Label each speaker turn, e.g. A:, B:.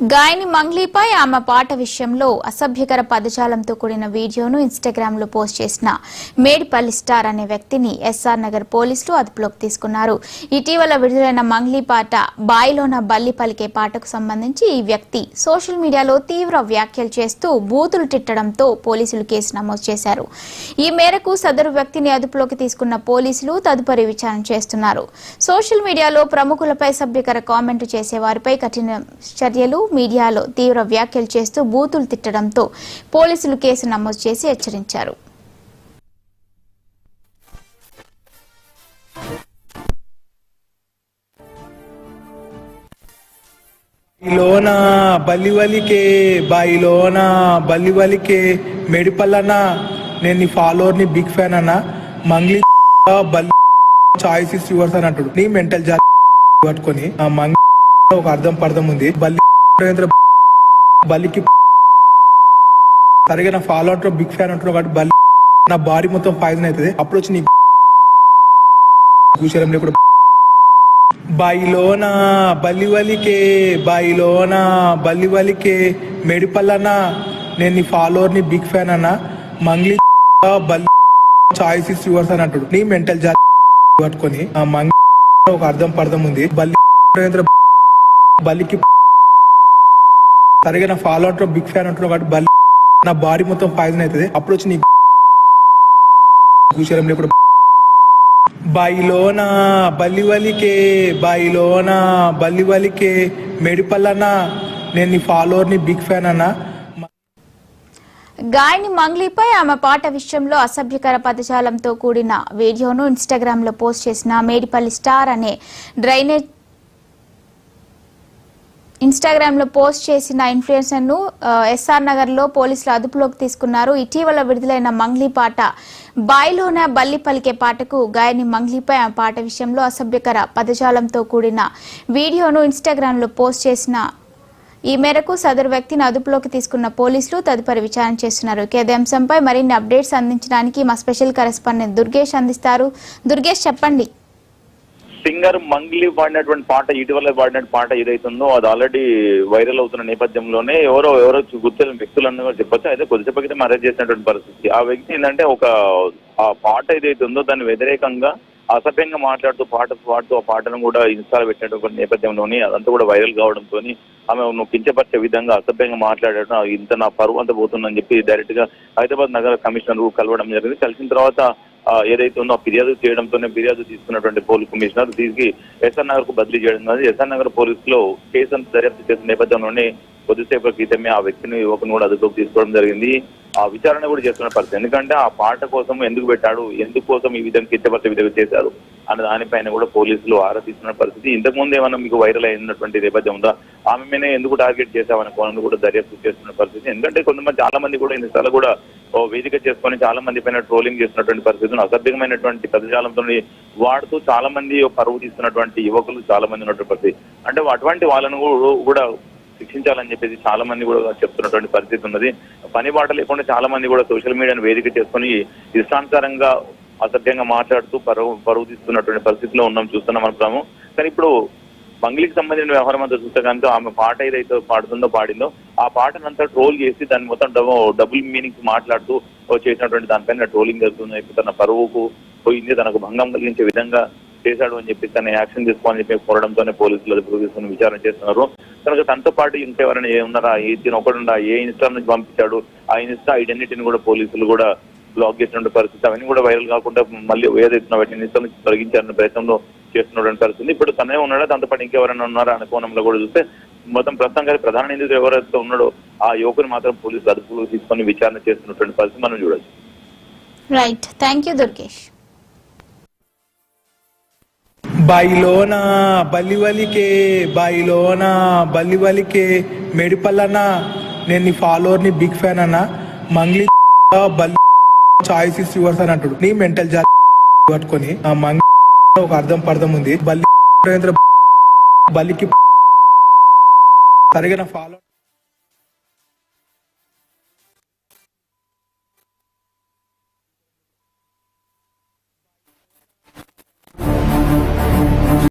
A: గాయని మంగ్లీపై ఆమె పాట విషయంలో అసభ్యకర పదజాలంతో కూడిన వీడియోను ఇన్‌స్టాగ్రామ్ లో పోస్ట్ చేసిన మేడిపల్లి స్టార్ అనే వ్యక్తిని ఎస్ఆర్ నగర్ పోలీసులు అదుపులోకి తీసుకున్నారు. ఇటీవల విడుదలైన మంగ్లీ పాట బాయిలోన బల్లి పలికే పాటకు సంబంధించి ఈ వ్యక్తి సోషల్ మీడియాలో తీవ్ర వ్యాఖ్యలు చేస్తూ బూతులు తిట్టడంతో పోలీసులు కేసు నమోదు చేశారు. ఈ మేరకు సదరు వ్యక్తిని అదుపులోకి తీసుకున్న పోలీసులు తదుపరి విచారణ చేస్తున్నారు. సోషల్ మీడియాలో ప్రముఖులపై సభ్యకర కామెంట్ చేసేవారిపై కఠిన చర్యలు, మీడియాలో తీవ్ర వ్యాఖ్యలు చేస్తూ బూతులు తిట్టడంతో పోలీసులు కేసు నమోదు చేసి హెచ్చరించారు.
B: బాయిలోన బల్లివలికే మెడిపల్లన్న నేను నీ ఫాలోవర్ని బిగ్ ఫ్యాన్ అన్న. మంగ్లీ బల్లి చాయిస్ ఇస్ యువర్స్ అని అంటాడు. నీ మెంటల్ జాతి పట్టుకొని ఆ మంగ్లీ ఒక అర్థం ఉంది. బల్లికి సరిగా నా ఫాలో అంటారు, బిగ్ ఫ్యాన్ అంటున్నావు కాబట్టి బల్లి నా బాడీ మొత్తం పాయిజన్ అవుతుంది. అప్పుడు వచ్చి నీ భూశలంలో కూడా బాయిలోన బల్లివలికే మెడిపల్లన్న నేను నీ ఫాలోవర్ని బిగ్ ఫ్యాన్ అన్న. మంగ్లీ బల్లి చాయిస్ ఇస్ యువర్స్ అని అంటాడు. నీ మెంటల్ జాతి పట్టుకొని ఆ మంగ్లీ ఒక అర్థం ఉంది. బల్లికి సరిగా నా ఫాలో అంటారు, బిగ్ ఫ్యాన్ అంటున్నావు కాబట్టి బల్లి నా బాడీ మొత్తం పాయిజన్ అవుతుంది. అప్పుడు వచ్చి నీ భూశలంలో కూడా బాయిలోన బల్లివలికే మెడిపల్లన్న నేను నీ ఫాలోవర్ని బిగ్ ఫ్యాన్ అన్న.
A: గాయని మంగ్లీపై ఆమె పాట విషయంలో అసభ్యకర పదజాలంతో కూడిన వీడియోను ఇన్‌స్టాగ్రామ్ లో పోస్ట్ చేసిన మేడిపల్లి స్టార్ అనే ఇన్‌స్టాగ్రామ్ లో పోస్ట్ చేసిన ఇన్ఫ్లుయెన్సర్ ను ఎస్ఆర్ నగర్ లో పోలీసులు అదుపులోకి తీసుకున్నారు. ఇటీవల విడుదలైన మంగ్లీ పాట బాయిలోన బల్లి పలికే పాటకు గాయని మంగ్లీపై ఆ పాట విషయంలో అసభ్యకర పదజాలంతో కూడిన వీడియోను ఇన్‌స్టాగ్రామ్ లో పోస్ట్ చేసిన ఈ మేరకు సదరు వ్యక్తిని అదుపులోకి తీసుకున్న పోలీసులు తదుపరి విచారణ చేస్తున్నారు. ఇదే అంశంపై మరిన్ని అప్డేట్స్ అందించడానికి మా స్పెషల్ కరెస్పాండెంట్ దుర్గేష్ అందిస్తారు. దుర్గేష్, చెప్పండి.
C: సింగర్ మంగ్లీ పాడినటువంటి పాట, ఇటీవల పాడిన పాట ఏదైతుందో అది ఆల్రెడీ వైరల్ అవుతున్న నేపథ్యంలోనే ఎవరో గుర్తున్న వ్యక్తులను కూడా చెప్పొచ్చు. అయితే కొద్దిసేపు క్రితం అరెస్ట్ చేసినటువంటి పరిస్థితి. ఆ వ్యక్తి ఏంటంటే ఆ పాట ఏదైతే ఉందో దాన్ని వ్యతిరేకంగా అసభ్యంగా మాట్లాడుతూ పాడుతూ ఆ పాటను కూడా ఇన్స్టాల్ పెట్టినటువంటి నేపథ్యంలోని అదంతా కూడా వైరల్ కావడంతో ఆమె కించపరిచే విధంగా అసభ్యంగా మాట్లాడటం, ఇంత నా పరువు అంతా పోతుందని చెప్పి డైరెక్ట్ గా హైదరాబాద్ నగర కమిషనర్ కలవడం జరిగింది. కలిసిన తర్వాత ఏదైతే ఉందో ఫిర్యాదు చేయడంతోనే ఫిర్యాదు తీసుకున్నటువంటి పోలీస్ కమిషనర్ తీసుకు ఎస్ఆర్ నగర్ కు బదిలీ చేయడం జరిగింది. ఎస్ఆర్ నగర్ పోలీసులో కేసు అంతా దర్యాప్తు చేసిన నేపథ్యంలోనే కొద్దిసేపు క్రితమే ఆ వ్యక్తిని యువకుని కూడా అదుపులోకి తీసుకోవడం జరిగింది. ఆ విచారణ కూడా చేస్తున్న పరిస్థితి. ఎందుకంటే ఆ పాట కోసం ఎందుకు పెట్టాడు, ఎందుకోసం ఈ విధంగా కించపరిచే విధంగా చేశారు అన్న దానిపైన కూడా పోలీసులు ఆరా తీస్తున్న పరిస్థితి. ఇంతకుముందు ఏమన్నా మీకు వైరల్ అయినటువంటి నేపథ్యం ఉందా, ఆమె మీద ఎందుకు టార్గెట్ చేశామని కోణం కూడా దర్యాప్తు చేస్తున్న పరిస్థితి. ఎందుకంటే కొంతమంది చాలా మంది కూడా ఇన్నిసార్లు కూడా వేదిక చేసుకొని చాలా మంది పైన ట్రోలింగ్ చేస్తున్నటువంటి పరిస్థితులు, అసభ్యమైనటువంటి పదజాలంతో వాడుతూ చాలా మంది పరువు తీస్తున్నటువంటి యువకులు చాలా మంది ఉన్నటువంటి పరిస్థితి. అంటే అటువంటి వాళ్ళను కూడా శిక్షించాలని చెప్పేసి చాలా మంది కూడా చెప్తున్నటువంటి పరిస్థితి ఉన్నది. పని బాట లేకుండా చాలా మంది కూడా సోషల్ మీడియాను వేదిక చేసుకుని ఇష్టానుసారంగా అసభ్యంగా మాట్లాడుతూ పరువు తీస్తున్నటువంటి పరిస్థితిలో చూస్తున్నాం అనుకున్నాము. కానీ ఇప్పుడు మంగ్లీకి సంబంధించిన వ్యవహారం అంతా చూస్తే కనుక ఆమె పాట ఏదైతే పాడిందో ఆ పాటనంతా ట్రోల్ చేసి దాన్ని మొత్తం డబుల్ మీనింగ్స్ మాట్లాడుతూ చేసినటువంటి దానిపైన ట్రోలింగ్ జరుగుతుంది. తన పరువుకు పోయింది, తనకు భంగం కలిగించే విధంగా చేశాడు అని చెప్పి తన యాక్షన్ తీసుకోవాలని చెప్పి కోరడంతోనే పోలీసులు అదుపులోకి తీసుకుని విచారణ చేస్తున్నారు. కనుక తనతో పాటు ఇంకెవరైనా ఉన్నారా, ఒకడుండా, ఏ ఇన్స్టా నుంచి పంపించాడు, ఆ ఇన్స్టా ఐడెంటిటీని కూడా పోలీసులు కూడా బ్లాక్ చేసినటువంటి పరిస్థితి. అవన్నీ కూడా వైరల్ కాకుండా మళ్ళీ ఏదైతే వాటిని ఇన్స్టా నుంచి తొలగించాలనే ప్రయత్నంలో చేస్తున్నటువంటి పరిస్థితి. ఇప్పుడు తనే ఉన్నాడా, దాంతో పాటు ఇంకెవరైనా ఉన్నారా అనే కోణంలో కూడా చూస్తే మొత్తం ప్రస్తుతం ప్రధాన నిందితుడు ఎవరైతే ఉన్నాడో ఆ యువకుని మాత్రం పోలీసులు అదుపులో తీసుకొని విచారణ చేస్తున్నటువంటి పరిస్థితి మనం చూడొచ్చు.
A: Right, thank you Durgesh.
B: బాయిలోన బల్లివలికే మెడిపల్లన్న నేను నీ ఫాలోవర్ని బిగ్ ఫ్యాన్ అన్న. మంగ్లీ బల్లి చాయిస్ ఇస్ యువర్స్ అని అంటాడు. నీ మెంటల్ జాతి పట్టుకొని ఆ మంగ్లీ ఒక అర్థం ఉంది. బల్లికి సరిగా నా ఫాలో